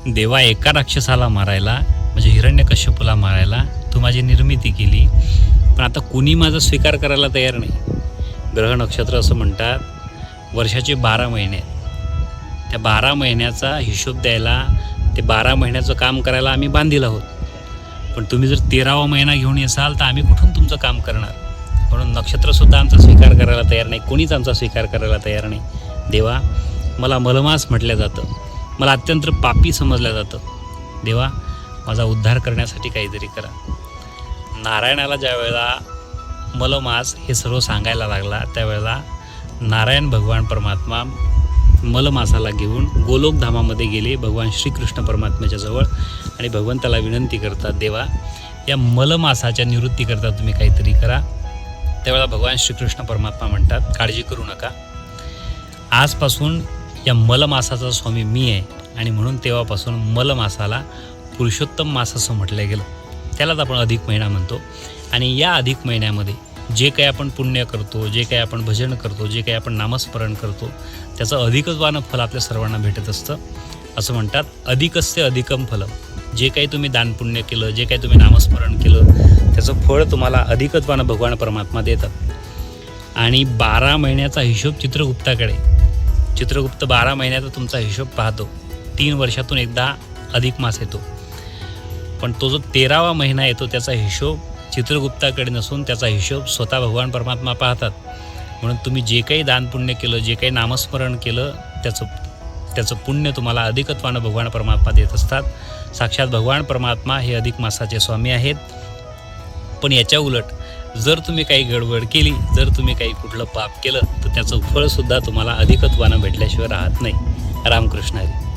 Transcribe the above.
देवा एका राक्षसाला मारायला म्हणजे हिरण्यकश्यपूला मारायला तू माझी निर्मिती केली, पण आता कुणी माझा स्वीकार करायला तयार नाही. ग्रह नक्षत्र असं म्हणतात वर्षाचे 12 महिने, त्या 12 महिन्याचा हिशोब द्यायला, ते 12 महिन्याचं काम करायला आम्ही बांधील आहोत. पण तुम्ही जर 13वा महिना घेऊन येसाल तर आम्ही कुठून तुमचं काम करणार. म्हणून नक्षत्रसुद्धा आमचा स्वीकार करायला तयार नाही, कोणीच आमचा स्वीकार करायला तयार नाही. देवा, मला मलमास म्हटलं जातं, मला अत्यंत पापी समजलं जातं. देवा, माझा उद्धार करण्यासाठी काहीतरी करा. नारायणाला ज्या वेळेला मलमास हे सर्व सांगायला लागला त्यावेळेला नारायण भगवान परमात्मा मलमासाला घेऊन गोलोकधामामध्ये गेले भगवान श्रीकृष्ण परमात्म्याच्या जवळ आणि भगवंताला विनंती करतात, देवा या मलमासाच्या निवृत्तीकरता तुम्ही काहीतरी करा. त्यावेळेला भगवान श्रीकृष्ण परमात्मा म्हणतात, काळजी करू नका, आजपासून या मलमासाचा स्वामी मी आहे. आणि म्हणून तेव्हापासून मलमासाला पुरुषोत्तम मास असं म्हटलं गेलं. त्यालाच आपण अधिक महिना म्हणतो. आणि या अधिक महिन्यामध्ये जे काही आपण पुण्य करतो, जे काही आपण भजन करतो, जे काही आपण नामस्मरण करतो, त्याचं अधिकत्वानं फल आपल्या सर्वांना भेटत असतं. असं म्हणतात, अधिकस्य अधिकम फलम. जे काही तुम्ही दानपुण्य केलं, जे काही तुम्ही नामस्मरण केलं, त्याचं फळ तुम्हाला अधिकत्वानं भगवान परमात्मा देतात. आणि 12 महिन्याचा हिशोब चित्रगुप्ताकडे, चित्रगुप्त 12 महिन्याचा तुमचा हिशोब पाहतो. 3 वर्षातून एकदा अधिक मास येतो. पण तो जो 13वा महिना येतो त्याचा हिशोब चित्रगुप्ताकडे नसून त्याचा हिशोब स्वतः भगवान परमात्मा पाहतात. म्हणून तुम्ही जे काही दानपुण्य केलं, जे काही नामस्मरण केलं, त्याचं पुण्य तुम्हाला अधिकत्वानं भगवान परमात्मा देत असतात. साक्षात भगवान परमात्मा हे अधिक मासाचे स्वामी आहेत. पण याच्या उलट जर तुम्ही काही गडबड केली, जर तुम्ही काही कुठलं पाप केलं तर त्याचं फळसुद्धा तुम्हाला अधिकत्वानं भेटल्याशिवाय राहत नाही. रामकृष्ण हरी.